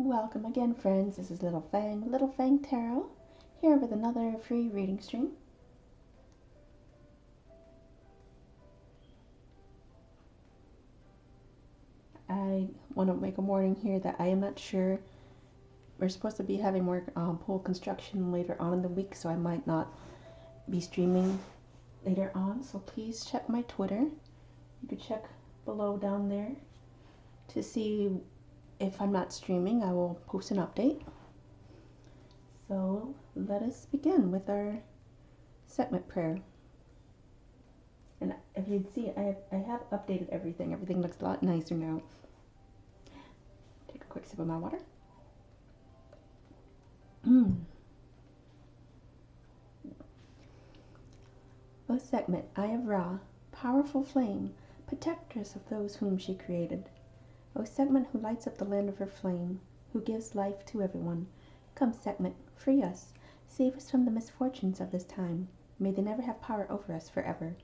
Welcome again, friends. This is Little Fang Tarot, here with another free reading stream. I want to make a warning here that I am not sure. We're supposed to be having more pool construction later on in the week, so I might not be streaming later on. So please check my Twitter. You can check below down there to see if I'm not streaming. I will post an update. So let us begin with our segment prayer. And if you'd see, I have updated everything. Everything looks a lot nicer now. Take a quick sip of my water. O Sekhmet, Eye of Ra, powerful flame, protectress of those whom she created. O Sekhmet, who lights up the land of her flame, who gives life to everyone. Come, Sekhmet, free us, save us from the misfortunes of this time. May they never have power over us forever.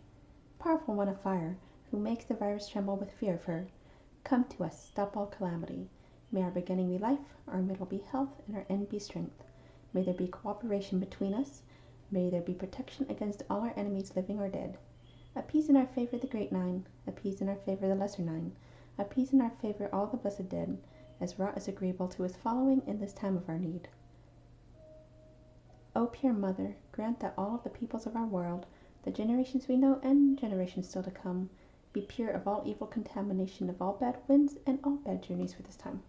Powerful one of fire, who makes the virus tremble with fear of her. Come to us, stop all calamity. May our beginning be life, our middle be health, and our end be strength. May there be cooperation between us. May there be protection against all our enemies, living or dead. Appease in our favor the great nine, appease in our favor the lesser nine, appease in our favor all the blessed dead, as Ra is agreeable to his following in this time of our need. O pure Mother, grant that all of the peoples of our world, the generations we know and generations still to come, be pure of all evil contamination, of all bad winds and all bad journeys for this time.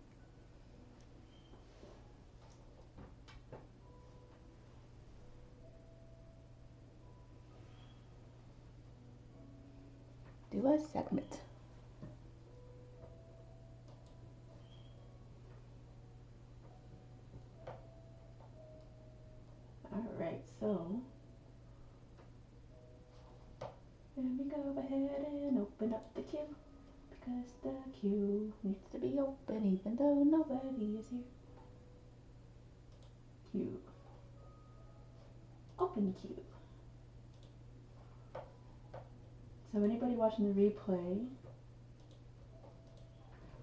Do a segment. Alright, so let me go ahead and open up the queue, because the queue needs to be open even though nobody is here. Queue. Open queue. So anybody watching the replay,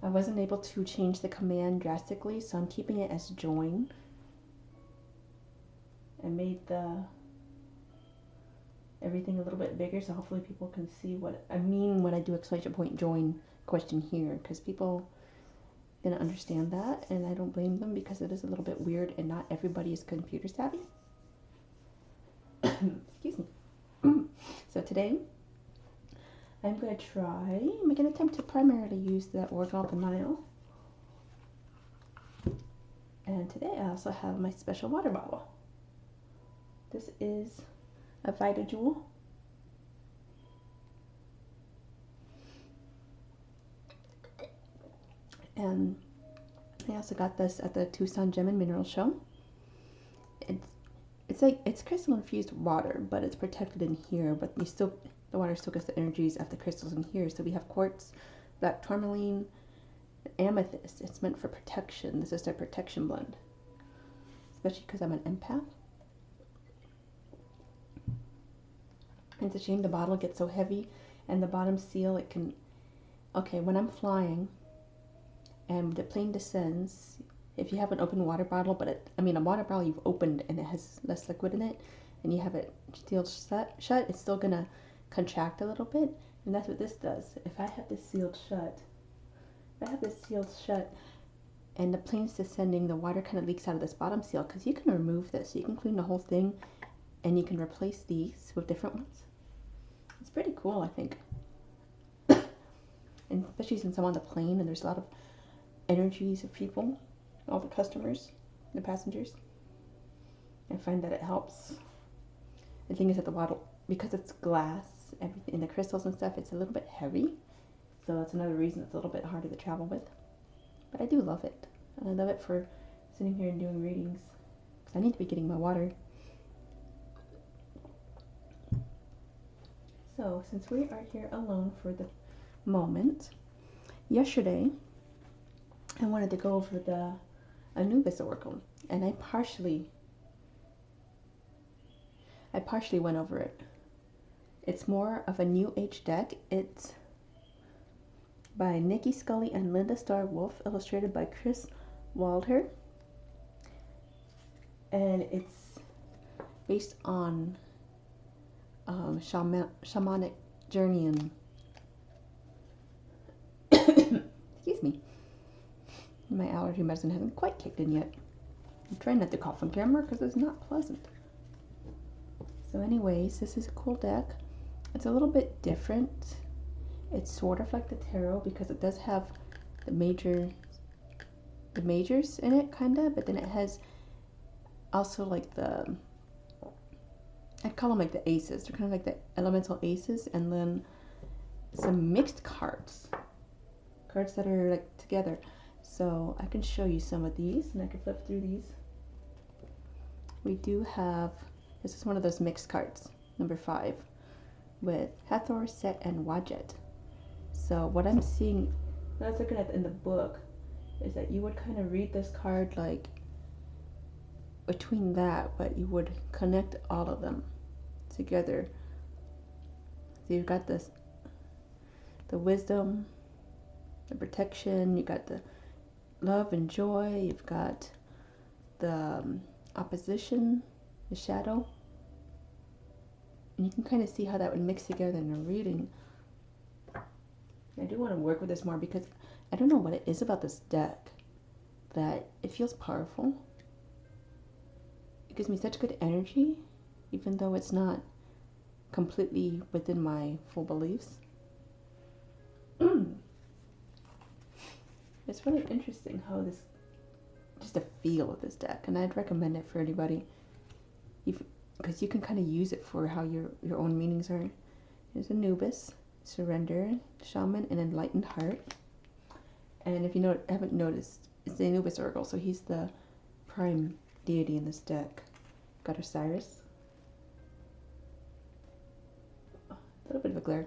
I wasn't able to change the command drastically, so I'm keeping it as join. I made everything a little bit bigger, so hopefully people can see what I mean when I do exclamation point join question here, because people didn't understand that, and I don't blame them because it is a little bit weird and not everybody is computer savvy. Excuse me. So today I'm going to make an attempt to primarily use the Oracle of the Nile. And today I also have my special water bottle. This is a Vita Jewel. And I also got this at the Tucson Gem and Mineral Show. It's crystal infused water, but it's protected in here, but the water still gets the energies of the crystals in here. So we have quartz, black tourmaline, amethyst. It's meant for protection. This is their protection blend, especially because I'm an empath. It's a shame the bottle gets so heavy, and the bottom seal, it can, okay, when I'm flying and the plane descends, if you have an open water bottle, but a water bottle you've opened and it has less liquid in it, and you have it sealed shut, it's still gonna contract a little bit, and that's what this does. If I have this sealed shut, and the plane's descending, the water kind of leaks out of this bottom seal, because you can remove this. You can clean the whole thing, and you can replace these with different ones. It's pretty cool, I think. And especially since I'm on the plane and there's a lot of energies of people, all the customers, the passengers. I find that it helps. The thing is that the bottle, because it's glass, everything, and the crystals and stuff, it's a little bit heavy. So that's another reason it's a little bit harder to travel with. But I do love it. And I love it for sitting here and doing readings, because I need to be getting my water. So, since we are here alone for the moment, yesterday I wanted to go over the Anubis Oracle, and I partially went over it. It's more of a New Age deck. It's by Nikki Scully and Linda Starr Wolf, illustrated by Chris Walter, and it's based on shamanic journey and excuse me, my allergy medicine hasn't quite kicked in yet. I'm trying not to cough on camera because it's not pleasant. So anyways, this is a cool deck. It's a little bit different. It's sort of like the tarot because it does have the majors in it, kinda, but then it has also like I'd call them like the aces. They're kind of like the elemental aces, and then some mixed cards that are like together. So I can show you some of these, and I can flip through these. We do have, this is one of those mixed cards, number 5, with Hathor, Set, and Wadjet. So what I'm seeing, when I was looking at in the book, is that you would kind of read this card like between that, but you would connect all of them together. So you've got this, the wisdom, the protection, you got the love and joy, you've got the opposition, the shadow, and you can kind of see how that would mix together in a reading. I do want to work with this more because I don't know what it is about this deck that it feels powerful. It gives me such good energy, even though it's not completely within my full beliefs. It's really interesting how this, just the feel of this deck, and I'd recommend it for anybody, because you can kind of use it for how your own meanings are. There's Anubis, Surrender, Shaman, and Enlightened Heart. And if you haven't noticed, it's the Anubis Oracle, so he's the prime deity in this deck. Got Osiris. A little bit of a glare.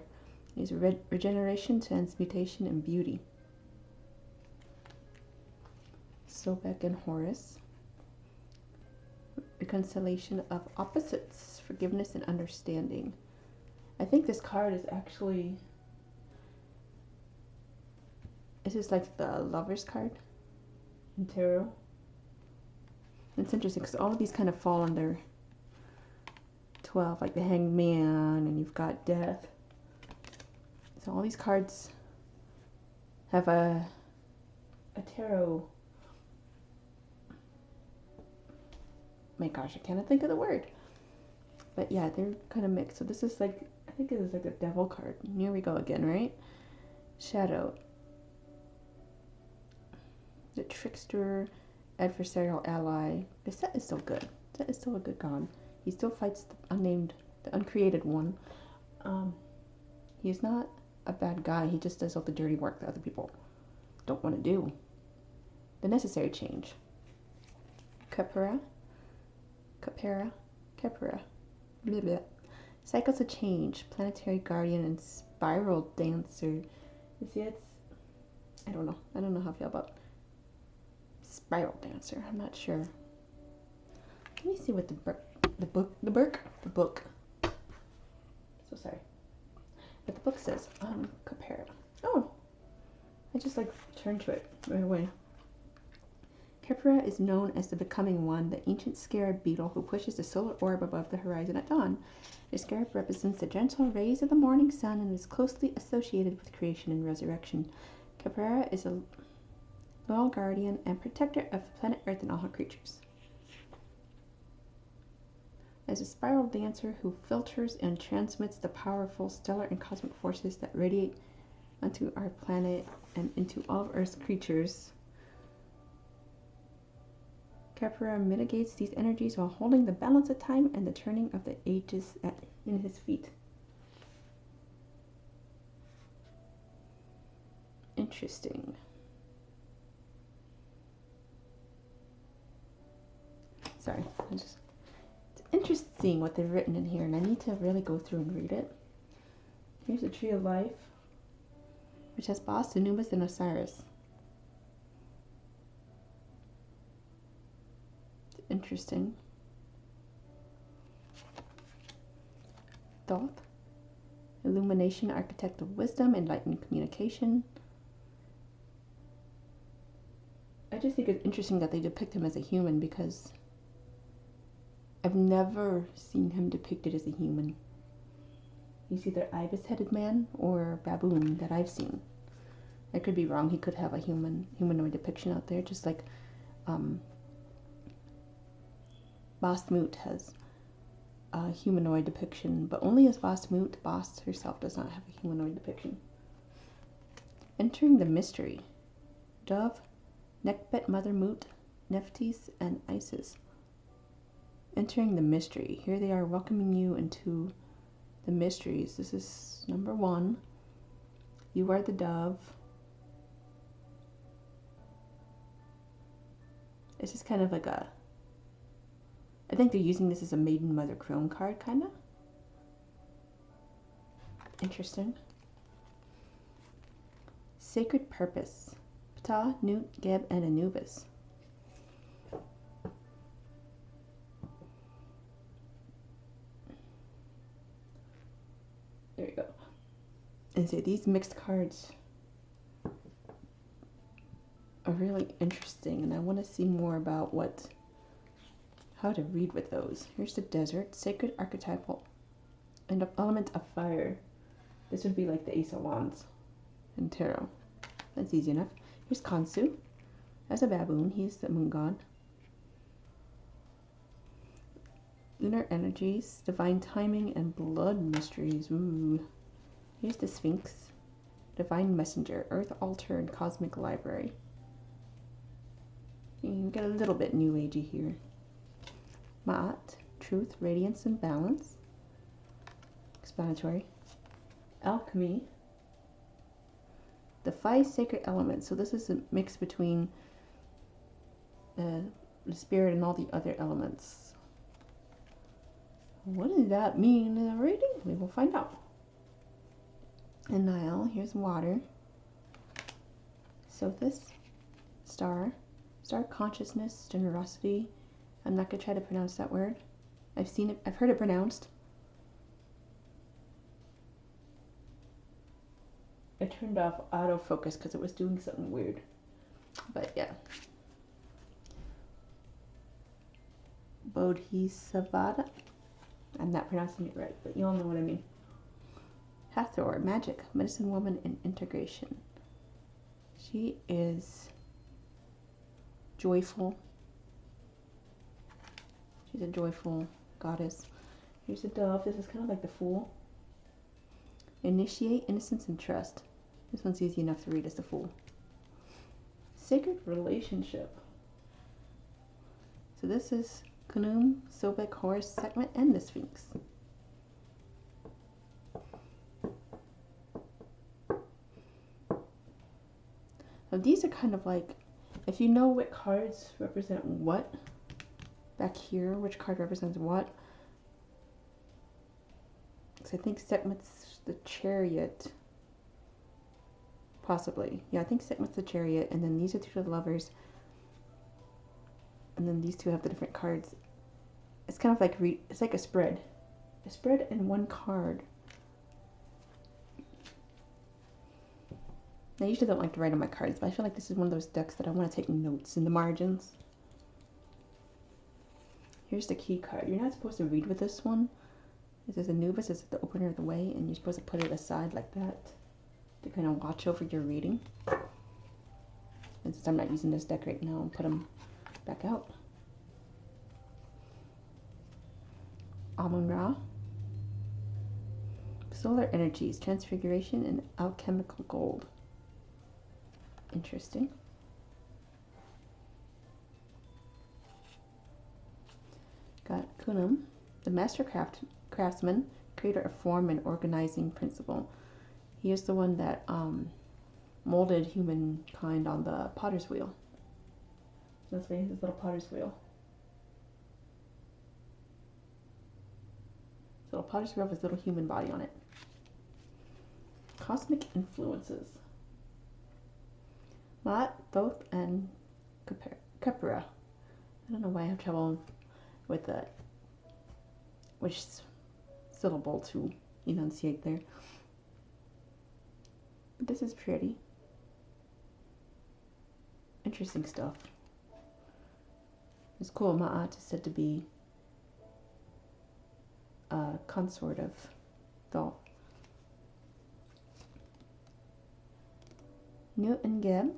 He's regeneration, transmutation, and beauty. Sobek and Horus. Reconciliation of opposites, forgiveness and understanding. I think this card is actually, this is like the Lover's card in tarot. And it's interesting because all of these kind of fall under 12, like the Hanged Man, and you've got Death. So all these cards have a tarot. My gosh, I can't think of the word. But yeah, they're kind of mixed. So this is like, I think it is like a Devil card. And here we go again, right? Shadow. The Trickster, adversarial ally. The Set is still good. Set is still a good god. He still fights the unnamed, the uncreated one. He's not a bad guy. He just does all the dirty work that other people don't want to do. The necessary change. Capera. Blah, blah. Cycles of change. Planetary guardian and spiral dancer. You see, I don't know how I feel about spiral dancer. I'm not sure. Let me see what the book. So sorry. What the book says on Capera. Oh, I just like turned to it right away. Capera is known as the Becoming One, the ancient scarab beetle who pushes the solar orb above the horizon at dawn. The scarab represents the gentle rays of the morning sun and is closely associated with creation and resurrection. Capera is a loyal guardian and protector of planet Earth and all her creatures. As a spiral dancer who filters and transmits the powerful stellar and cosmic forces that radiate onto our planet and into all of Earth's creatures, Capera mitigates these energies while holding the balance of time and the turning of the ages in his feet. Interesting. Sorry, it's interesting what they've written in here, and I need to really go through and read it. Here's the Tree of Life, which has Boss, Anubis, and Osiris. Interesting. Thoth, illumination, architect of wisdom, enlightened communication. I just think it's interesting that they depict him as a human because I've never seen him depicted as a human. He's either ibis-headed man or baboon that I've seen. I could be wrong. He could have a humanoid depiction out there, just like Basmut has a humanoid depiction, but only as Basmut. Bas herself does not have a humanoid depiction. Entering the mystery. Dove, Nekbet, Mother Mut, Nephthys, and Isis. Entering the mystery. Here they are welcoming you into the mysteries. This is number 1. You are the dove. It's just kind of like a, I think they're using this as a Maiden Mother Crone card, kind of. Interesting. Sacred Purpose. Ptah, Nut, Geb, and Anubis. There you go. And so these mixed cards are really interesting, and I want to see more about how to read with those. Here's the desert, sacred archetypal, and element of fire. This would be like the Ace of Wands in tarot. That's easy enough. Here's Khonsu as a baboon. He's the moon god. Lunar energies, divine timing, and blood mysteries. Ooh. Here's the Sphinx, divine messenger, earth altar, and cosmic library. You get a little bit new agey here. Ma'at, truth, radiance, and balance. Explanatory. Alchemy. The 5 sacred elements. So this is a mix between the spirit and all the other elements. What does that mean in the reading? We will find out. And Nile, here's water. Sothis, star consciousness, generosity. I'm not gonna try to pronounce that word. I've heard it pronounced. I turned off autofocus because it was doing something weird. But yeah. Bodhisattva. I'm not pronouncing it right, but you all know what I mean. Hathor, magic, medicine woman, and integration. She is joyful. She's a joyful goddess. Here's a dove. This is kind of like the Fool. Initiate, innocence, and trust. This one's easy enough to read as the Fool. Sacred relationship. So this is Khnum, Sobek, Horus, Sekhmet, and the Sphinx. Now these are kind of like, if you know what cards represent what, back here, which card represents what. So I think Sekhmet's the Chariot. Possibly. Yeah, I think Sekhmet's the Chariot, and then these are 2 of the Lovers. And then these 2 have the different cards. It's kind of like, it's like a spread. A spread and 1 card. I usually don't like to write on my cards, but I feel like this is one of those decks that I want to take notes in the margins. Here's the key card. You're not supposed to read with this one. This is Anubis. It's the opener of the way, and you're supposed to put it aside like that to kind of watch over your reading. And since I'm not using this deck right now, I'll put them back out. Amun-Ra. Solar energies, transfiguration, and alchemical gold. Interesting. Got Khnum, the master craftsman, creator of form and organizing principle. He is the one that molded humankind on the potter's wheel. That's why he has his little potter's wheel. So a potter's wheel with his little human body on it. Cosmic influences. Ma'at, Thoth, and Khepera. I don't know why I have trouble with which syllable to enunciate there. But this is pretty. Interesting stuff. It's cool. Ma'at is said to be a consort of Thoth. Nu and Geb,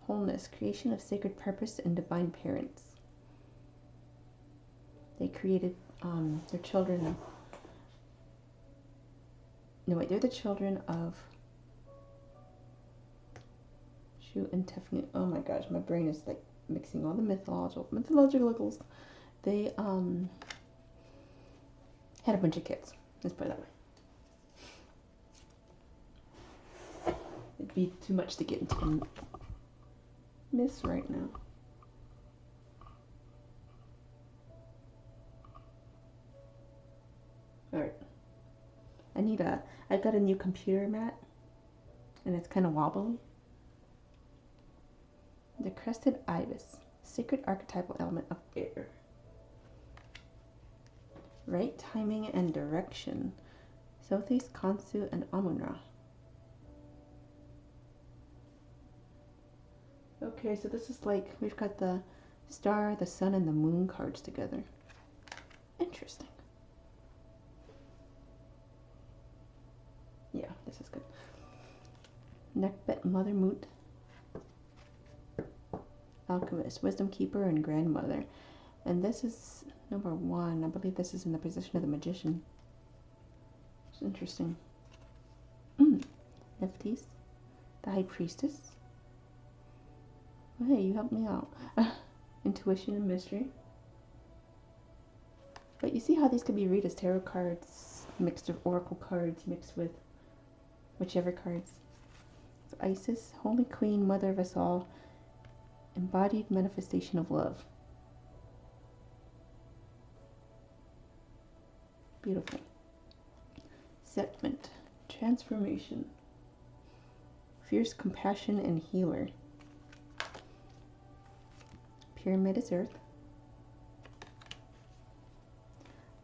wholeness, creation of sacred purpose and divine parents. They created their children. No, wait, they're the children of Shu and Tefnut. Oh my gosh, my brain is like mixing all the mythologicals. They had a bunch of kids. Let's put it that way. It'd be too much to get into myths right now. Alright. I've got a new computer mat, and it's kind of wobbly. The crested ibis, sacred archetypal element of air. Right timing and direction. Sothis, Khonsu, and Amun-Ra. Okay, so this is like, we've got the star, the sun, and the moon cards together. Interesting. Yeah, this is good. Nekbet Mother Mut. Alchemist, Wisdom Keeper, and Grandmother. And this is number 1. I believe this is in the position of the Magician. It's interesting. Nephthys, the High Priestess. Well, hey, you helped me out. Intuition and Mystery. But you see how these could be read as tarot cards, mixed with oracle cards, mixed with whichever cards. So Isis, Holy Queen, Mother of us all, embodied manifestation of love. Beautiful. Setment, transformation, fierce compassion and healer. Pyramid is earth.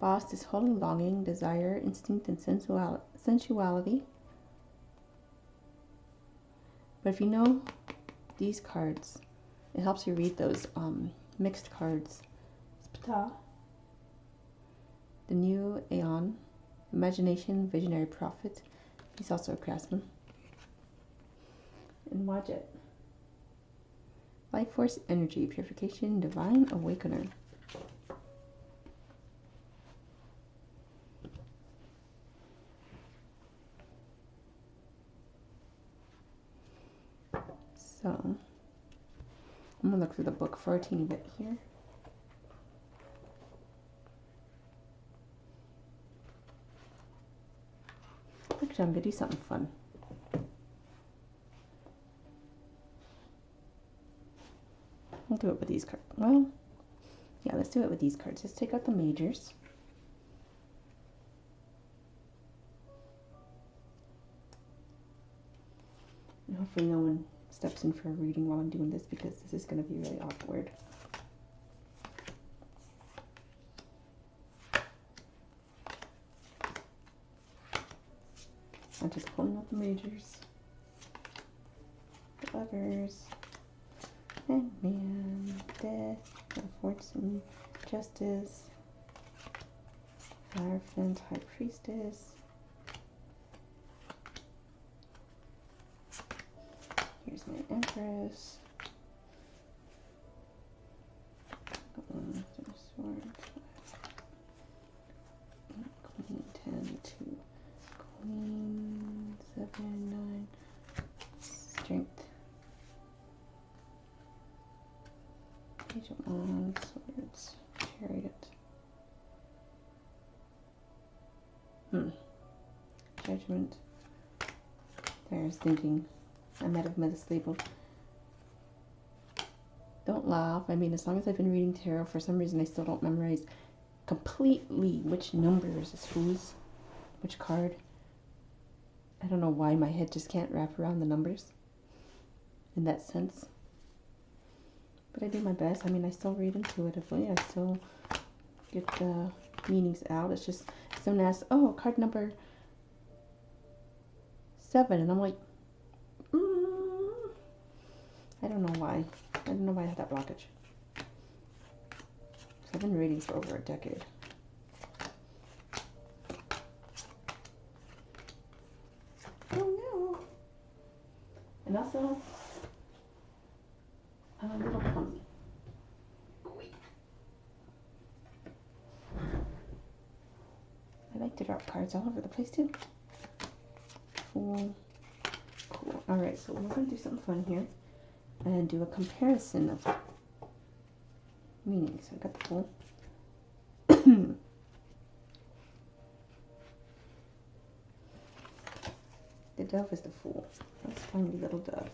Boss is holy longing, desire, instinct, and sensuality. But if you know these cards, it helps you read those mixed cards. Ptah, the new Aeon, imagination, visionary prophet. He's also a craftsman. And Wajet, life force, energy, purification, divine awakener. So, I'm going to look through the book for a teeny bit here. Actually, I'm going to do something fun. We'll do it with these cards. Well, yeah, let's do it with these cards. Let's take out the majors. And hopefully no one steps in for a reading while I'm doing this, because this is going to be really awkward. I'm just pulling out the majors, the lovers, and man, death, fortune, justice, Hierophant, High Priestess. Here's my Empress. Sword. Queen 10, 2. Queen 7, 9. Strength. Page of Wands, Swords, Chariot. Judgment. There, I was thinking. I might have mislabeled. Don't laugh. I mean, as long as I've been reading tarot, for some reason I still don't memorize completely which numbers is whose, which card. I don't know why my head just can't wrap around the numbers in that sense. But I do my best. I mean, I still read intuitively. I still get the meanings out. It's just someone asks, oh, card number 7. And I'm like, I don't know why. I don't know why I had that blockage. I've been reading for over a decade. Oh no! And also, I'm a little clumsy. I like to drop cards all over the place too. Cool. Cool. Alright, so we're going to do something fun here and do a comparison of meanings. So I got the Fool. The Dove is the Fool. Let's find the little dove.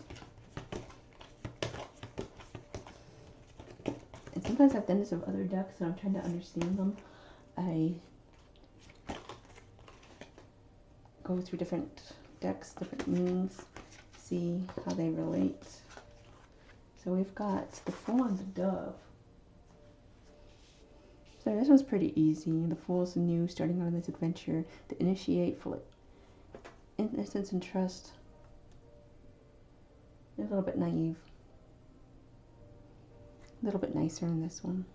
And sometimes I've done this with other decks and I'm trying to understand them. I go through different decks, different meanings, see how they relate. So we've got the Fool and the Dove. So this one's pretty easy. The Fool is new, starting on this adventure. To initiate, full of innocence and trust. A little bit naive. A little bit nicer in this one.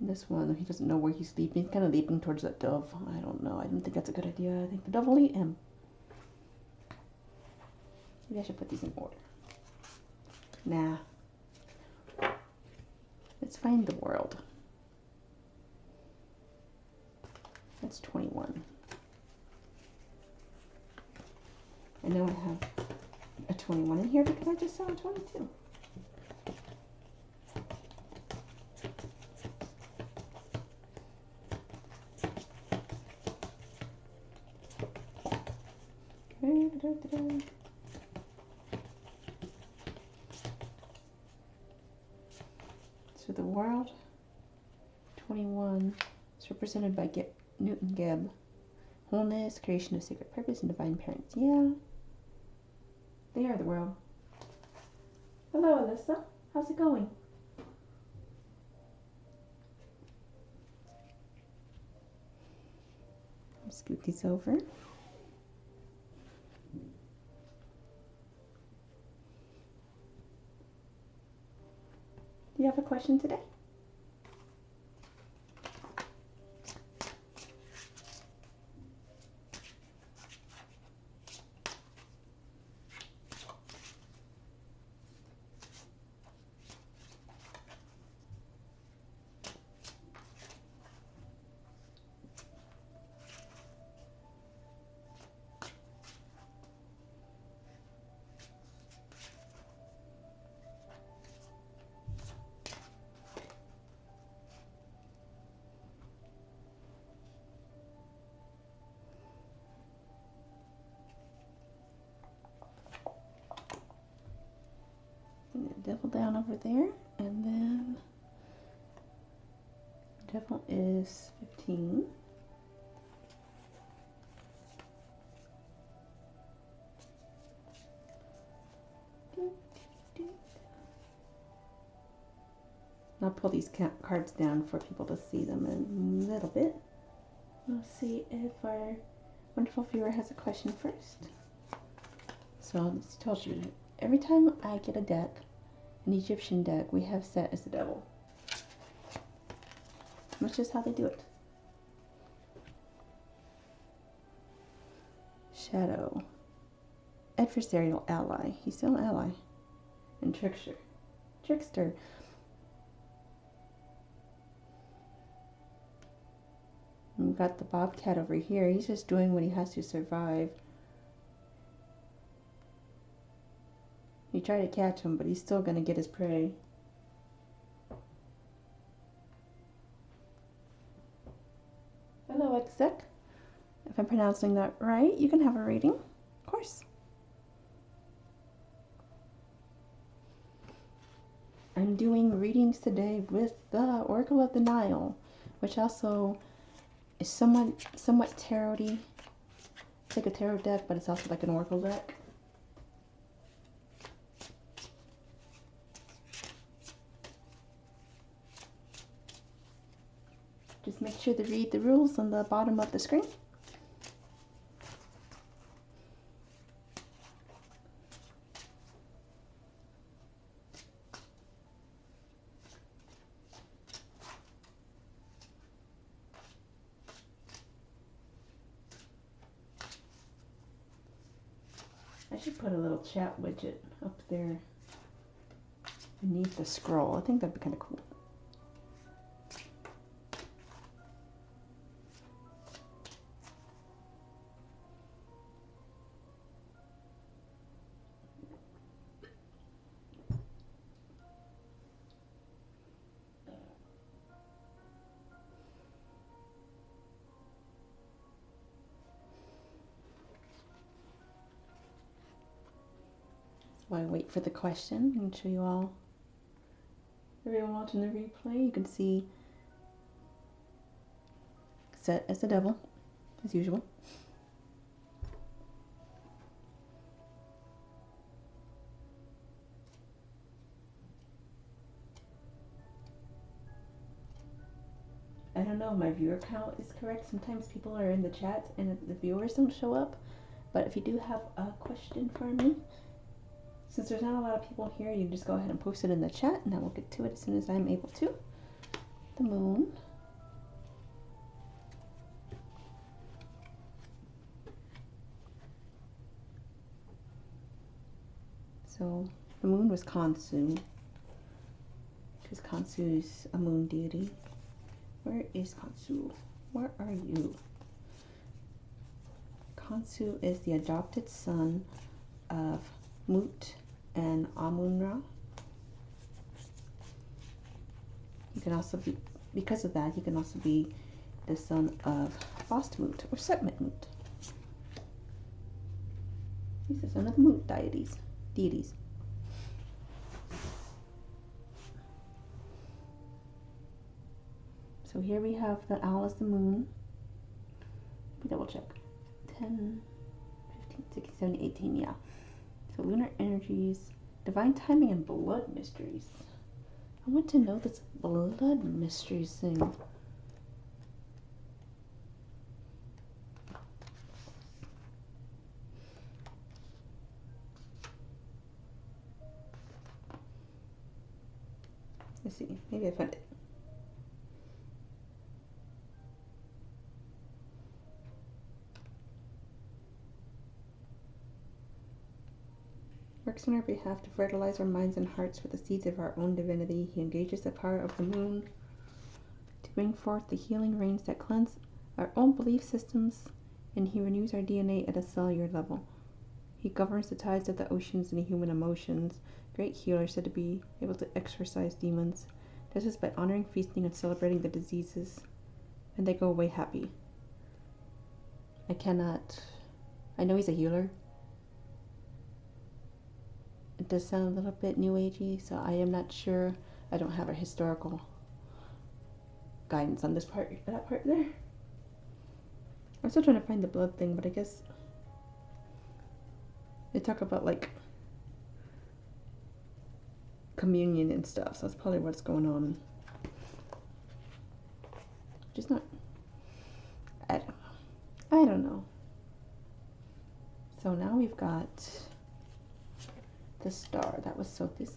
This one, he doesn't know where he's leaping. He's kind of leaping towards that dove. I don't know. I don't think that's a good idea. I think the dove will eat him. Maybe I should put these in order. Nah. Let's find the world. That's 21. I know I have a 21 in here because I just saw a 22. So the world, 21, is represented by Newton Geb. Wholeness, creation of sacred purpose, and divine parents. Yeah, they are the world. Hello, Alyssa. How's it going? Scoot these over. Do you have a question today? Devil down over there, and then devil is 15. I'll pull these cards down for people to see them in a little bit. We'll see if our wonderful viewer has a question first. So this tells you every time I get a deck, an Egyptian deck, we have set as the devil. That's just how they do it. Shadow. Adversarial ally. He's still an ally. And trickster. Trickster. And we've got the bobcat over here. He's just doing what he has to survive. You try to catch him, but he's still going to get his prey. Hello, Exec. If I'm pronouncing that right, you can have a reading. Of course. I'm doing readings today with the Oracle of the Nile, which also is somewhat tarot-y. It's like a tarot deck, but it's also like an oracle deck. Just make sure to read the rules on the bottom of the screen. I should put a little chat widget up there beneath the scroll. I think that'd be kind of cool. While I wait for the question, I can show you all. Everyone watching the replay, you can see Set as the devil, as usual. I don't know if my viewer count is correct. Sometimes people are in the chat and the viewers don't show up. But if you do have a question for me, since there's not a lot of people here, you can just go ahead and post it in the chat and I will get to it as soon as I'm able to. The moon. So the moon was Khonsu, because Khonsu is a moon deity. Where is Khonsu? Where are you? Khonsu is the adopted son of Mut and Amun-Ra. You can also be, because of that, you can also be the son of Bast-Mut or Sekhmet-Mut. He's the son of the Mut deities. So here we have the owl as the moon. Let me double check. 10, 15, 16, 17, 18, yeah. So lunar energies, divine timing, and blood mysteries. I want to know this blood mysteries thing. Let's see, maybe I found it. Works on our behalf to fertilize our minds and hearts with the seeds of our own divinity. He engages the power of the moon to bring forth the healing rains that cleanse our own belief systems, and he renews our DNA at a cellular level. He governs the tides of the oceans and human emotions. Great healer, said to be able to exorcise demons. Does this by honoring, feasting, and celebrating the diseases, and they go away happy. I know he's a healer. It does sound a little bit new agey, so I am not sure. I don't have a historical guidance on this part, that part there. I'm still trying to find the blood thing, but I guess they talk about like communion and stuff, so that's probably what's going on. Just not, I don't know. So now we've got the star. That was Sophie's.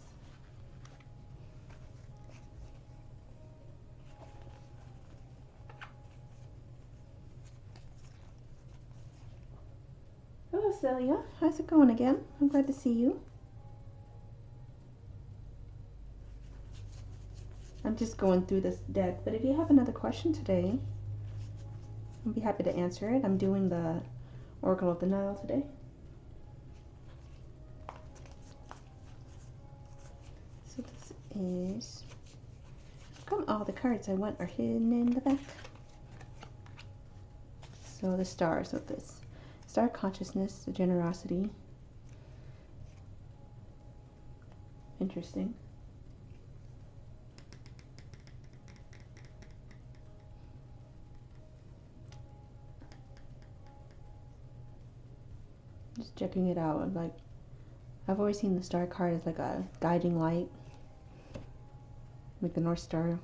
Hello Celia, how's it going again? I'm glad to see you. I'm just going through this deck, but if you have another question today, I'll be happy to answer it. I'm doing the Oracle of the Nile today. So this is, come all the cards I want are hidden in the back. So the stars of this. Star consciousness, the generosity. Interesting. Just checking it out. I've always seen the star card as like a guiding light, like the North Star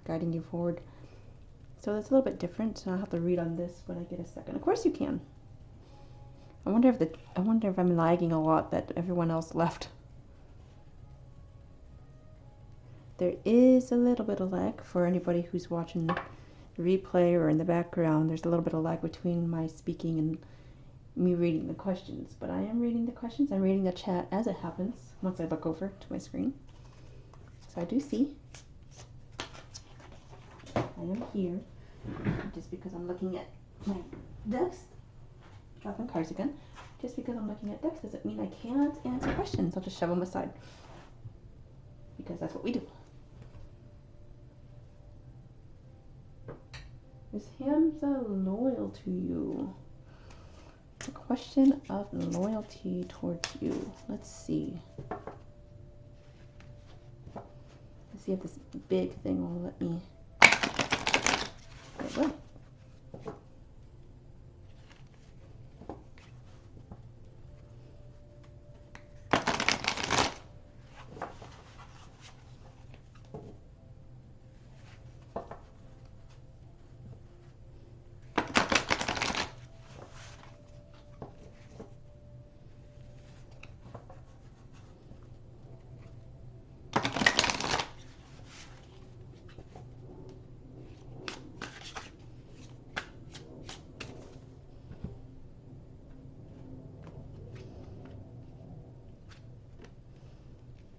guiding you forward. So that's a little bit different. So I'll have to read on this when I get a second. Of course you can. I wonder if I'm lagging a lot that everyone else left. There is a little bit of lag for anybody who's watching the replay or in the background. There's a little bit of lag between my speaking and me reading the questions, but I am reading the questions. I'm reading the chat as it happens once I look over to my screen. So I do see. I am here. Just because I'm looking at my decks, dropping cards again. Just because I'm looking at decks doesn't mean I can't answer questions. I'll just shove them aside. Because that's what we do. Is Hamza loyal to you? A question of loyalty towards you. Let's see. Let's see if this big thing will let me. It will.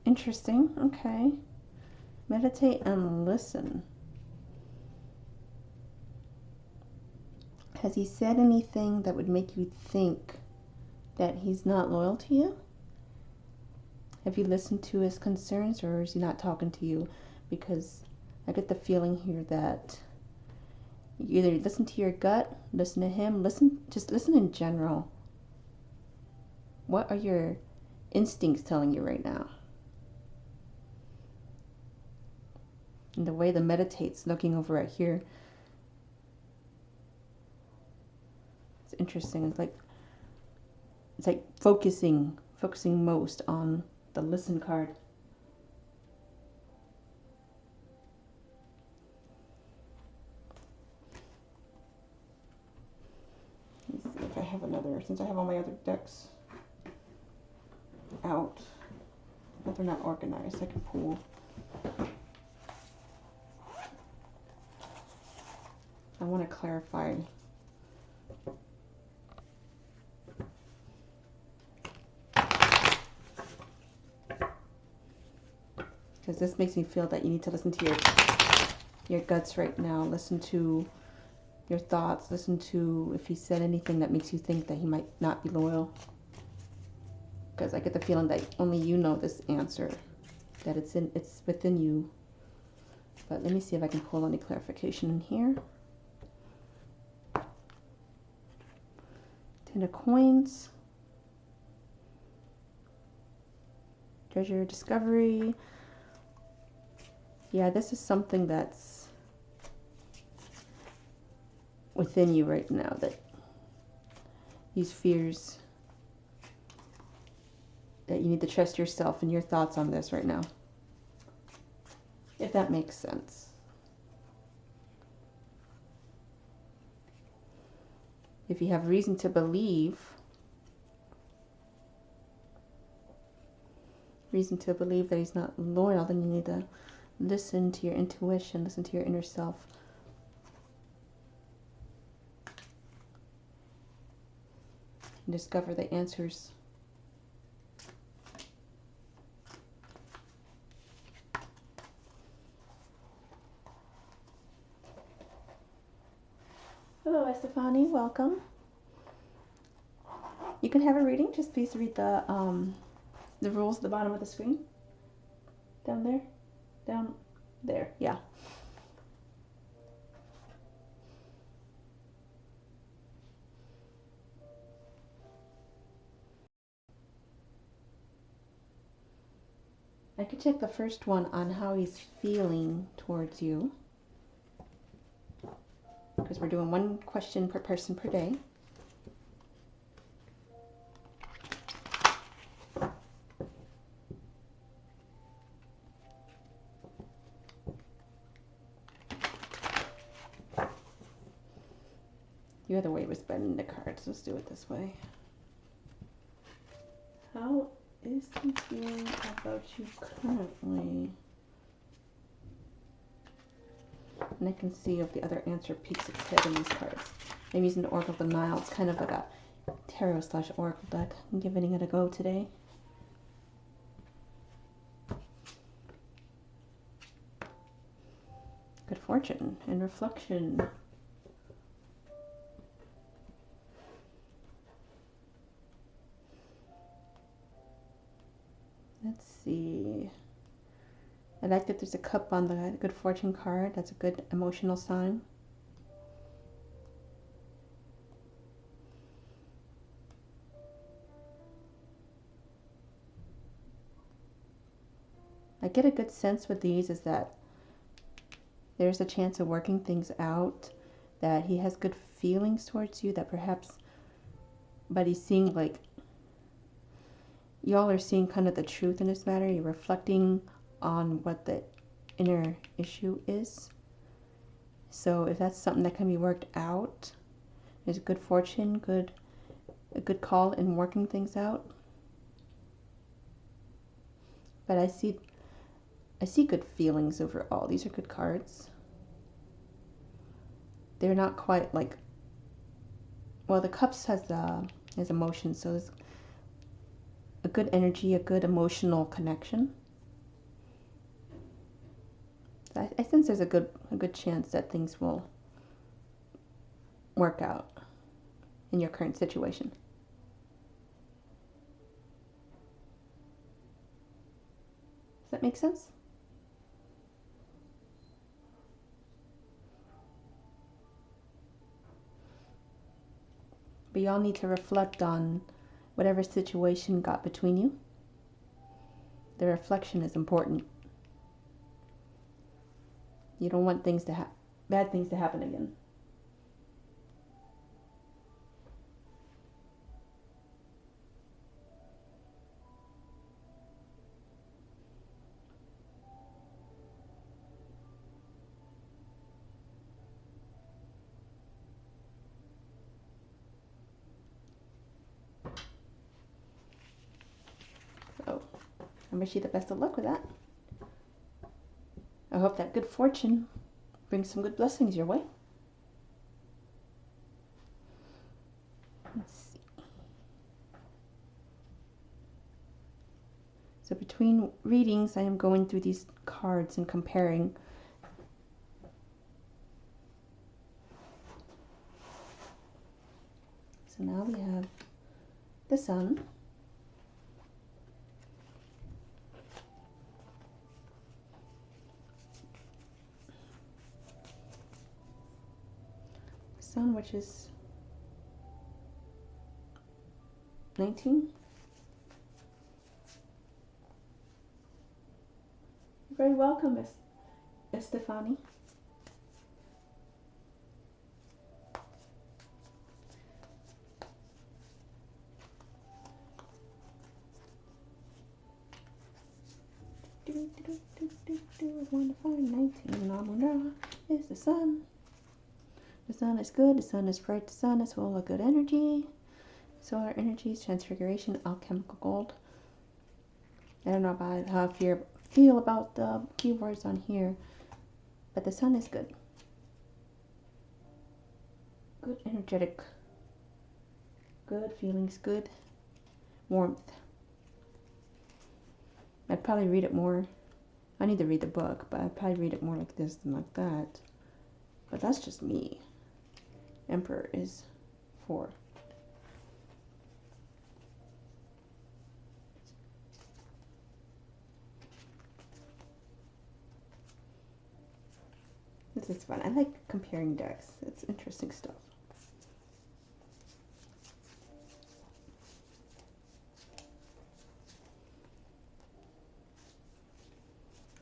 Interesting. Okay. Meditate and listen. Has he said anything that would make you think that he's not loyal to you? Have you listened to his concerns, or is he not talking to you? Because I get the feeling here that you either listen to your gut, listen to him, just listen in general. What are your instincts telling you right now? And the way the meditate's looking over right here, it's interesting. It's like focusing most on the listen card. Let me see if I have another, since I have all my other decks out, but they're not organized, I can pull. I want to clarify because this makes me feel that you need to listen to your guts right now. Listen to your thoughts. Listen to if he said anything that makes you think that he might not be loyal. Because I get the feeling that only you know this answer, that it's within you. But let me see if I can pull any clarification in here. Ten of Coins. Treasure discovery. Yeah, this is something that's within you right now, that these fears, that you need to trust yourself and your thoughts on this right now. If that makes sense. If you have reason to believe that he's not loyal, then you need to listen to your intuition, listen to your inner self. And discover the answers. Hello, Estefani. Welcome. You can have a reading. Just please read the rules at the bottom of the screen. Down there. Down there. Yeah. I could check the first one on how he's feeling towards you, because we're doing one question per person per day. The other way was bending the cards. Let's do it this way. How is he feeling about you currently? And I can see if the other answer peeks its head in these cards. I'm using the Oracle of the Nile. It's kind of like a tarot / oracle deck. I'm giving it a go today. Good fortune and reflection. Let's see. I like that there's a cup on the good fortune card. That's a good emotional sign. I get a good sense with these is that there's a chance of working things out, that he has good feelings towards you, that perhaps, but he's seeing like, y'all are seeing kind of the truth in this matter. You're reflecting on what the inner issue is. So if that's something that can be worked out, there's good fortune, a good call in working things out. But I see good feelings overall. These are good cards. They're not quite like, well, the cups has emotion, so there's a good energy, a good emotional connection. I sense there's a good chance that things will work out in your current situation. Does that make sense? But y'all need to reflect on whatever situation got between you. The reflection is important. You don't want things to bad things to happen again. So, I wish you the best of luck with that. I hope that good fortune brings some good blessings your way. Let's see. So between readings, I am going through these cards and comparing. So now we have the Sun, which is 19. You're very welcome, Miss Estefani. I want to find 19. Namuna is the Sun. The Sun is good. The Sun is bright. The Sun is full of good energy. Solar energies, transfiguration, alchemical gold. I don't know about how you feel about the keywords on here, but the Sun is good. Good energetic. Good feelings. Good warmth. I'd probably read it more. I need to read the book, but I'd probably read it more like this than like that. But that's just me. Emperor is 4. This is fun. I like comparing decks. It's interesting stuff.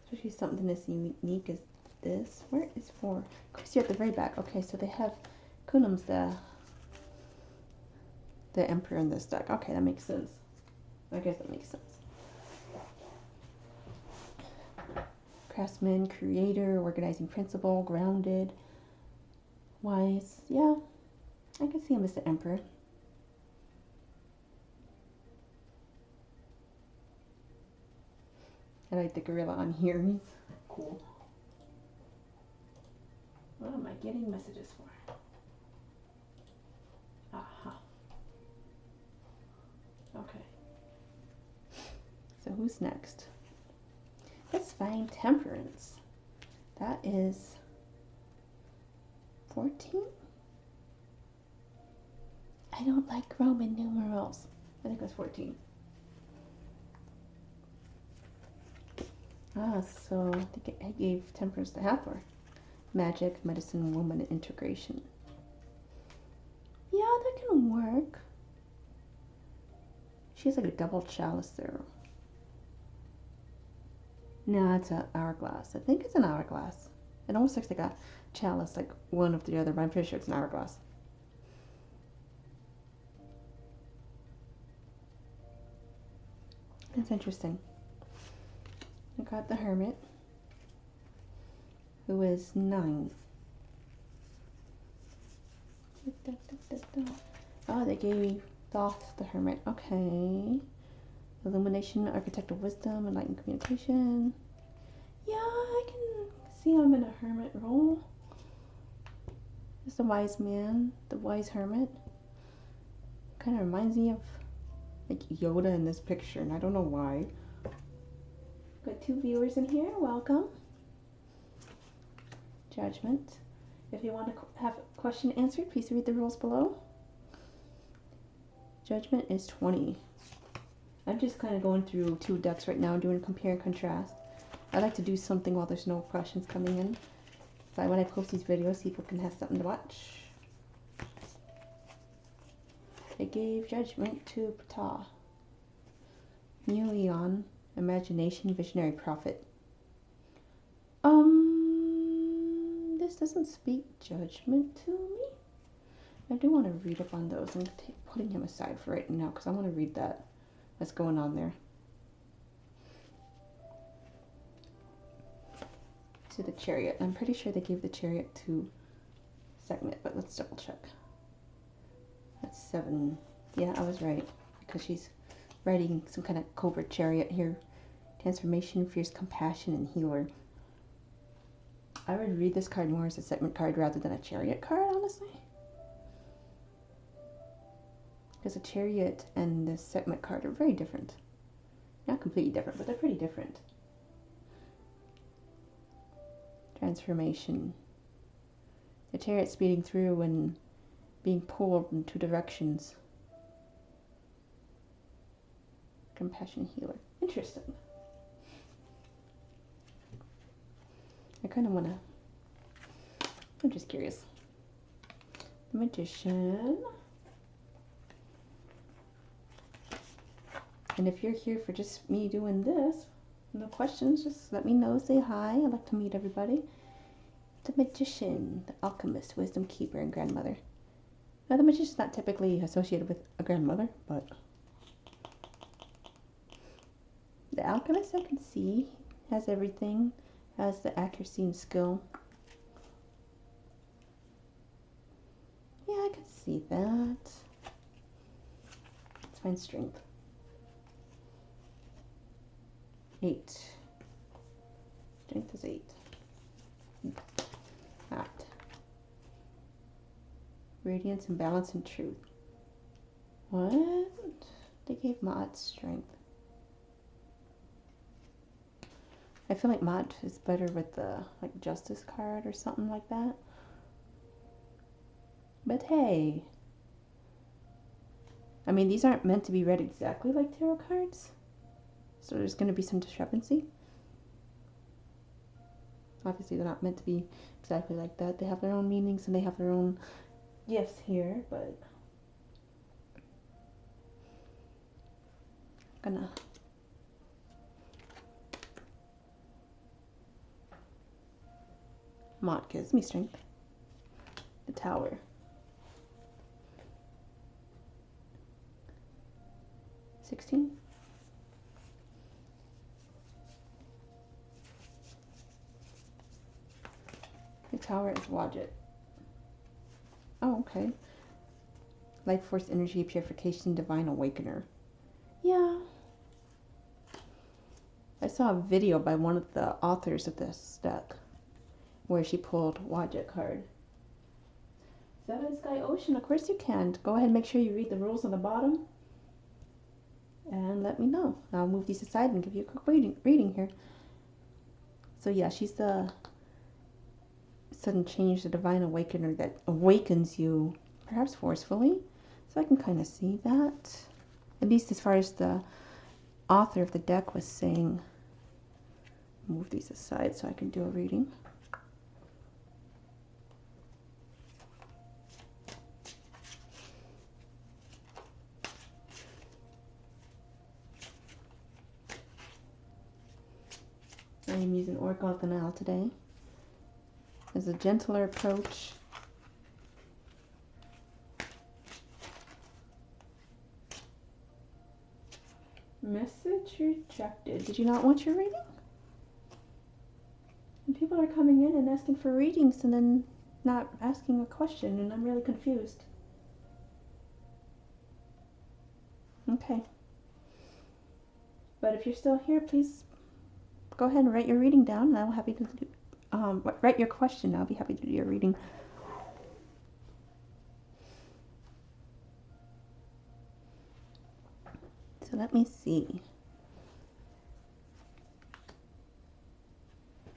Especially something as unique as this. Where is 4? Of course, you're at the very back. Okay, so they have Kunum's the Emperor in this deck. Okay, that makes sense. I guess that makes sense. Craftsman, creator, organizing principle, grounded, wise. Yeah, I can see him as the Emperor. I like the gorilla on here. He's cool. What am I getting messages for? Aha. Okay. So who's next? Let's find Temperance. That is 14? I don't like Roman numerals. I think it was 14. Ah, so I gave Temperance the Hathor. Magic, medicine, woman, integration. Yeah, that can work. She has like a double chalice there. No, it's an hourglass. I think it's an hourglass. It almost looks like a chalice, like one of the other, but I'm pretty sure it's an hourglass. That's interesting. I got the Hermit, who is 9. Oh, they gave me Thoth the Hermit. Okay. Illumination, Architect of Wisdom, Enlightened Communication. Yeah, I can see I'm in a hermit role. It's the wise man, the wise hermit. Kind of reminds me of like Yoda in this picture, and I don't know why. Got 2 viewers in here. Welcome. Judgment. If you want to have a question answered, please read the rules below. Judgment is 20. I'm just kind of going through 2 decks right now, doing compare and contrast. I like to do something while there's no questions coming in. So when I post these videos, people can have something to watch. I gave Judgment to Ptah. New Eon, Imagination, Visionary Prophet. This doesn't speak Judgment to me. I do want to read up on those. I'm putting him aside for right now because I want to read that. What's going on there. To the Chariot. I'm pretty sure they gave the Chariot to Sekhmet, but let's double check. That's 7. Yeah, I was right. Because she's riding some kind of covert chariot here. Transformation, Fierce Compassion, and Healer. I would read this card more as a Sekhmet card rather than a Chariot card, honestly. Because a Chariot and the Sekhmet card are very different. Not completely different, but they're pretty different. Transformation. The Chariot speeding through and being pulled in 2 directions. Compassion, Healer. Interesting. I kind of want to... I'm just curious. The Magician. And if you're here for just me doing this, no questions, just let me know, say hi. I'd like to meet everybody. The Magician, the Alchemist, Wisdom Keeper, and Grandmother. Now, the Magician's not typically associated with a grandmother, but... The Alchemist, I can see, has everything. Has the accuracy and skill. Yeah, I can see that. Let's find strength. 8. Strength is 8. Not. Radiance and balance and truth. What? They gave Maat strength. I feel like Maat is better with the like Justice card or something like that. But hey. I mean, these aren't meant to be read exactly like tarot cards. So there's going to be some discrepancy. Obviously, they're not meant to be exactly like that. They have their own meanings and they have their own gifts here, but I'm gonna Maat gives me strength. The Tower. $16. The Tower is Wadjet. Oh, okay. Life Force Energy Purification Divine Awakener. Yeah. I saw a video by one of the authors of this deck where she pulled Wadjet card. Seven Sky Ocean, of course you can. Go ahead and make sure you read the rules on the bottom. let me know. I'll move these aside and give you a quick reading here. So yeah, she's the sudden change, the divine awakener that awakens you, perhaps forcefully. So I can kind of see that. At least as far as the author of the deck was saying. Move these aside so I can do a reading. I am using Oracle of the Nile today as a gentler approach. Message rejected. Did you not want your reading? And people are coming in and asking for readings and then not asking a question, and I'm really confused. Okay. But if you're still here, please go ahead and write your reading down, and I'll be happy to do, write your question. I'll be happy to do your reading. So let me see.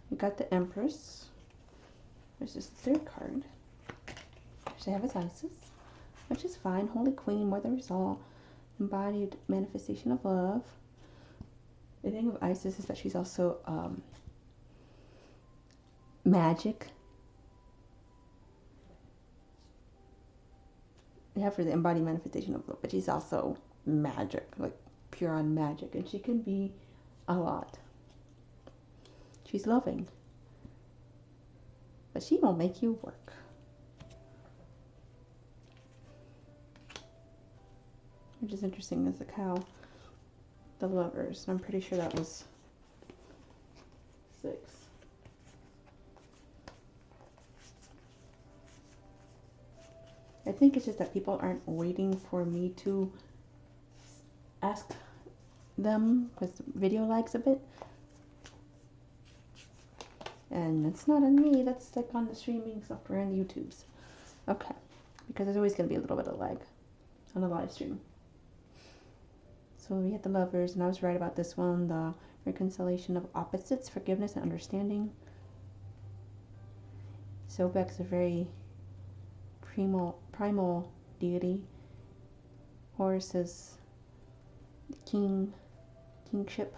We got the Empress. There's just the third card. Which I have as Isis, which is fine. Holy Queen, Mother of all, embodied manifestation of love. The thing of Isis is that she's also magic. You have her the embodied manifestation of love, but she's also magic, like pure on magic, and she can be a lot. She's loving, but she won't make you work. Which is interesting as the cow, the Lovers. I'm pretty sure that was 6. I think it's just that people aren't waiting for me to ask them because the video lags a bit. And it's not on me, that's like on the streaming software and the YouTubes. Okay, because there's always going to be a little bit of lag on the live stream. So we had the Lovers, and I was right about this one, the reconciliation of opposites, forgiveness and understanding. Sobek's a very primal deity. Horus is the kingship.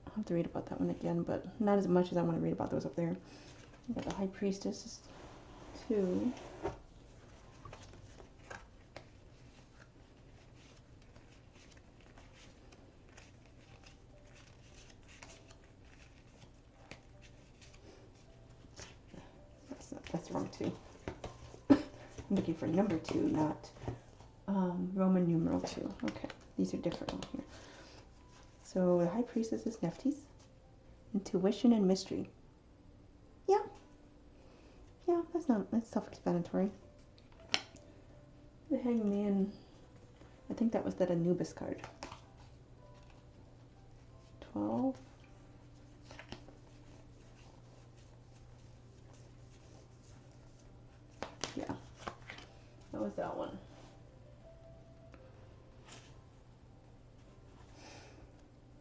I'll have to read about that one again, but not as much as I want to read about those up there. We got the High Priestess 2. That's wrong too. I'm looking for number 2, not Roman numeral 2. Okay, these are different on here. So the High Priestess is Nephthys. Intuition and mystery. Yeah, that's self-explanatory. The Hangman, I think that was that Anubis card. 12. Yeah, that was that one.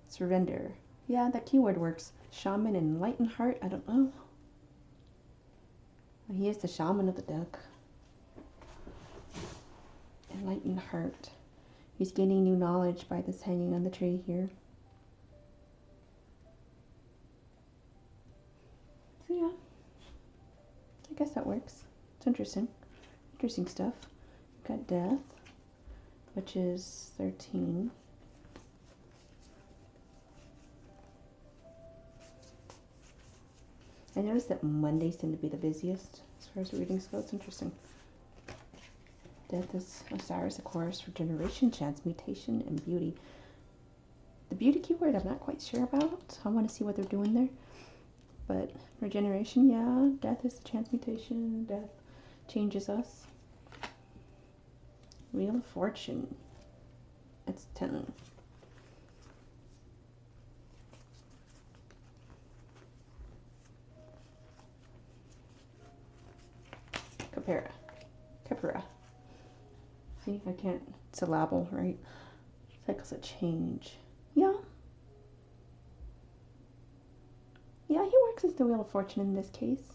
Surrender. Yeah, that keyword works. Shaman, enlightened heart. I don't know. He is the shaman of the deck. Enlightened heart. He's gaining new knowledge by this hanging on the tree here. So yeah, I guess that works. It's interesting. Interesting stuff. We've got death, which is 13. I noticed that Mondays tend to be the busiest as far as readings go. It's interesting. Death is Osiris, of course, regeneration, transmutation, and beauty. The beauty keyword I'm not quite sure about. I want to see what they're doing there. But regeneration, yeah. Death is the transmutation. Death changes us. Wheel of Fortune. It's 10. Capera. See, I can't syllable, right? Cycles of change. Yeah. Yeah, he works as the Wheel of Fortune in this case.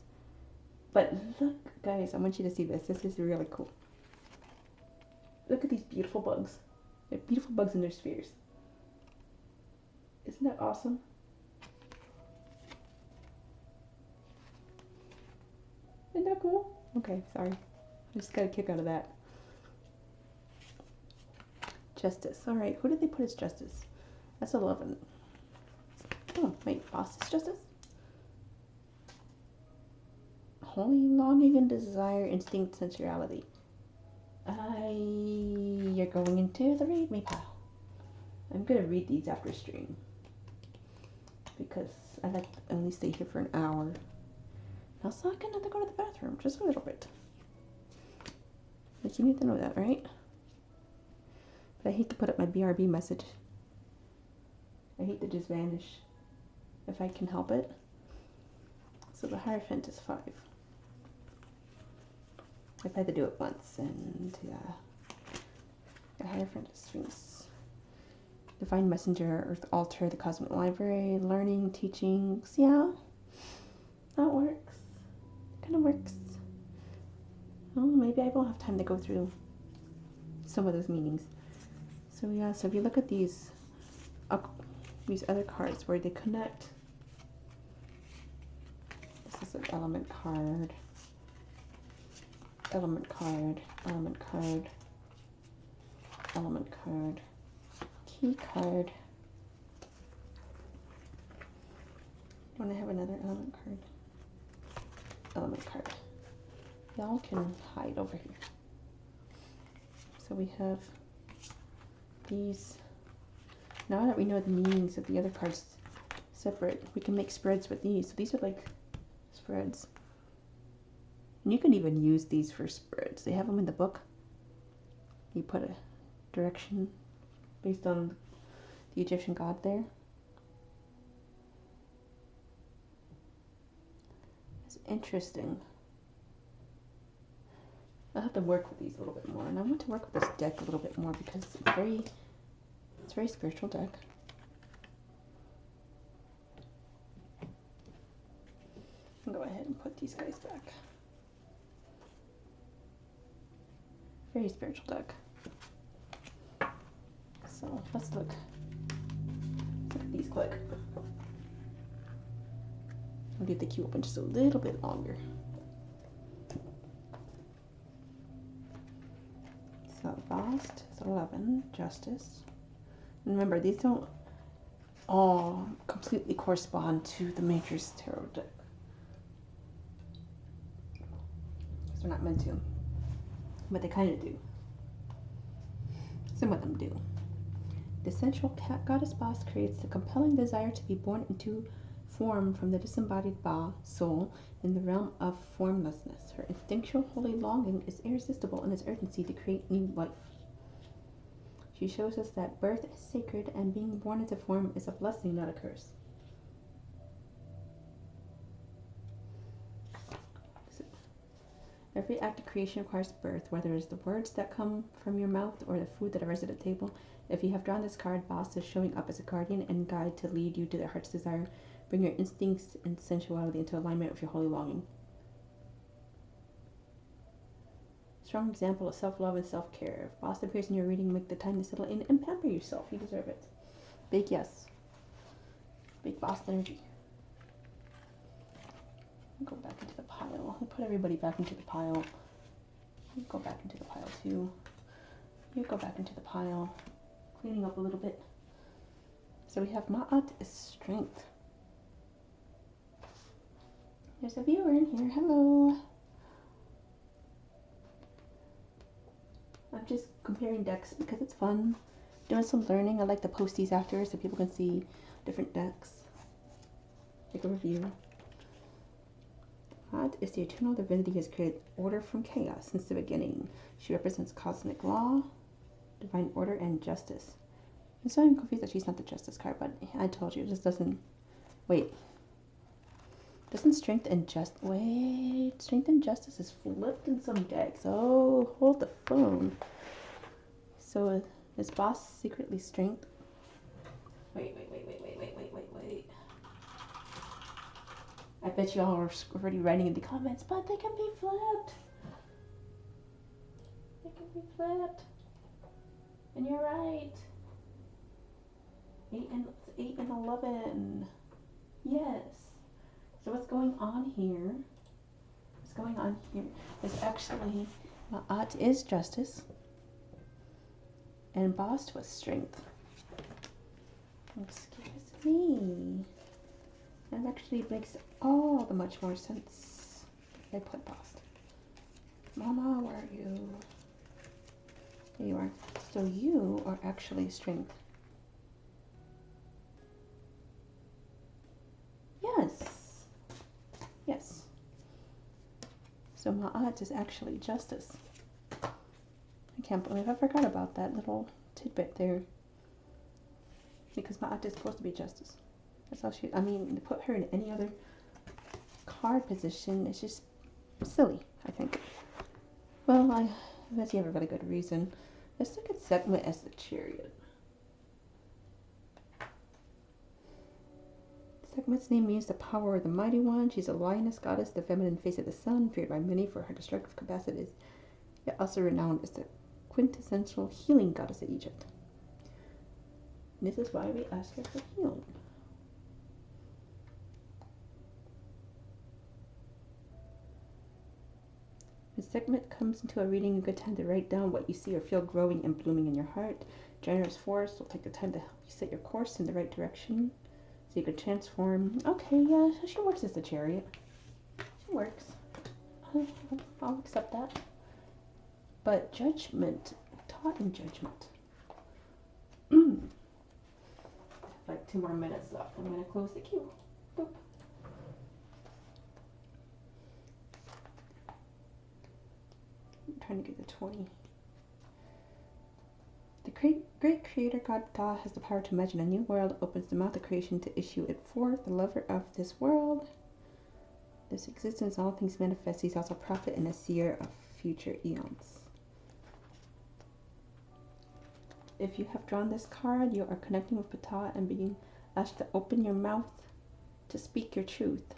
But look, guys, I want you to see this. This is really cool. Look at these beautiful bugs. They're beautiful bugs in their spheres. Isn't that awesome? Isn't that cool? Okay, sorry. I just got a kick out of that. Justice. Alright, who did they put as Justice? That's 11. Oh, wait, Boss is Justice? Holy longing and desire, instinct, sensuality. You're going into the read me pile. I'm gonna read these after stream because I like to only stay here for an hour. Also, I can have to go to the bathroom just a little bit. But you need to know that, right? But I hate to put up my BRB message. I hate to just vanish if I can help it. So the Hierophant is 5. I've had to do it once, and the Hierophant is Sphinx. Divine Messenger, Earth Altar, the Cosmic Library, Learning, Teachings. Yeah, that works. Kind of works. Well, maybe I won't have time to go through some of those meanings. So yeah, so if you look at these other cards where they connect, this is an element card, element card, element card, element card, key card. Don't I have another element card? Element card. Y'all can hide over here. So we have these. Now that we know the meanings of the other cards separate, we can make spreads with these. So these are like spreads. And you can even use these for spreads. They have them in the book. You put a direction based on the Egyptian god there. It's interesting. I'll have to work with these a little bit more, and I want to work with this deck a little bit more because it's a very spiritual deck. I'll go ahead and put these guys back. Very spiritual deck. So let's look at these quick. I'll leave the queue open just a little bit longer. So Vast is 11, Justice. And remember, these don't all completely correspond to the Matrix Tarot deck. Because they're not meant to. But they kind of do. Some of them do. The central cat goddess Bast creates the compelling desire to be born into form from the disembodied Ba, soul, in the realm of formlessness. Her instinctual holy longing is irresistible in its urgency to create new life. She shows us that birth is sacred and being born into form is a blessing, not a curse. Every act of creation requires birth, whether it's the words that come from your mouth or the food that arrives at the table. If you have drawn this card, Bast is showing up as a guardian and guide to lead you to the heart's desire. Bring your instincts and sensuality into alignment with your holy longing. Strong example of self-love and self-care. If Bast appears in your reading, make the time to settle in and pamper yourself. You deserve it. Big yes. Big Bast energy. Go back into the pile. We'll put everybody back into the pile. You go back into the pile too. You go back into the pile. Cleaning up a little bit. So we have Ma'at is strength. There's a viewer in here. Hello. I'm just comparing decks because it's fun. Doing some learning. I like to post these after so people can see different decks. Take a review. Ma'at is the eternal divinity who has created order from chaos since the beginning. She represents cosmic law, divine order, and justice. I'm so confused that she's not the justice card, but I told you, it just doesn't... Wait. Doesn't strength and strength and justice is flipped in some decks. Oh, hold the phone. So is boss secretly strength? Wait. I bet y'all are already writing in the comments, but they can be flipped. They can be flipped. And you're right. 8 and 11. Yes. So what's going on here? What's going on here is actually Ma'at is justice. And Bast was strength. Excuse me. That actually makes all the much more sense. I put Bast. Mama, where are you? There you are. So you are actually strength. Yes. Yes. So Ma'at is actually justice. I can't believe I forgot about that little tidbit there. Because Ma'at is supposed to be justice. That's how she, I mean, to put her in any other card position is just silly, I think. Well, I guess you have a really good reason. The second segment is the Chariot. The segment's name means the power of the mighty one. She's a lioness goddess, the feminine face of the sun, feared by many for her destructive capacities, yet also renowned as the quintessential healing goddess of Egypt. And this is why we ask her for healing. The segment comes into a reading, a good time to write down what you see or feel growing and blooming in your heart. Generous force will take the time to help you set your course in the right direction so you can transform. Okay, yeah, she works as the Chariot. She works. I'll accept that. But judgment, taught in judgment. Like 2 more minutes left. I'm going to close the queue. Boop. I'm trying to get the 20. The great creator God Ptah has the power to imagine a new world, opens the mouth of creation to issue it forth. The lover of this world, this existence, all things manifest. He's also a prophet and a seer of future eons. If you have drawn this card, you are connecting with Ptah and being asked to open your mouth to speak your truth.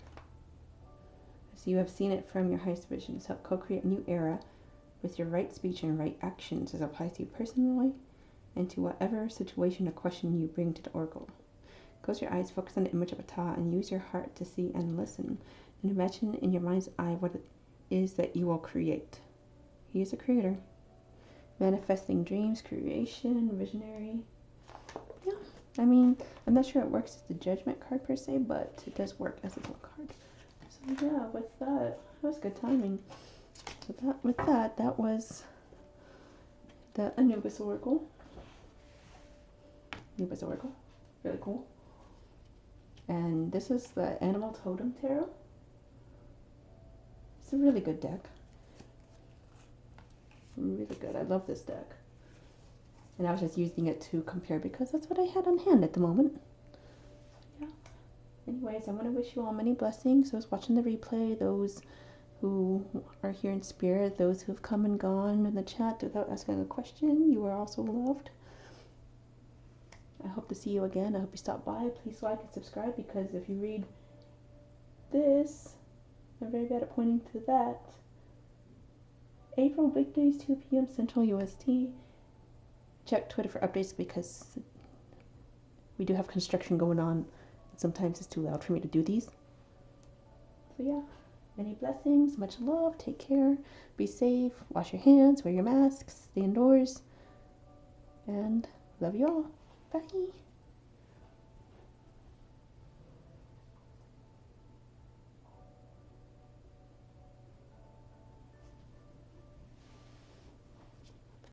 As you have seen it from your highest visions, help co-create a new era with your right speech and right actions as applies to you personally and to whatever situation or question you bring to the Oracle. Close your eyes, focus on the image of Ptah, and use your heart to see and listen. And imagine in your mind's eye what it is that you will create. He is a creator. Manifesting dreams, creation, visionary. Yeah, I mean, I'm not sure it works as the judgment card per se, but it does work as a book card. So yeah, with that was good timing. So that was the Anubis Oracle. Anubis Oracle, really cool. And this is the Animal Totem Tarot. It's a really good deck. Really good. I love this deck. And I was just using it to compare because that's what I had on hand at the moment. Yeah. Anyways, I want to wish you all many blessings. Those watching the replay, those who are here in spirit, those who have come and gone in the chat without asking a question, you are also loved. I hope to see you again. I hope you stop by. Please like and subscribe, because if you read this, I'm very bad at pointing to that. April weekdays, 2 p.m. Central UST. Check Twitter for updates because we do have construction going on. Sometimes it's too loud for me to do these. So yeah, many blessings, much love, take care, be safe, wash your hands, wear your masks, stay indoors, and love you all. Bye.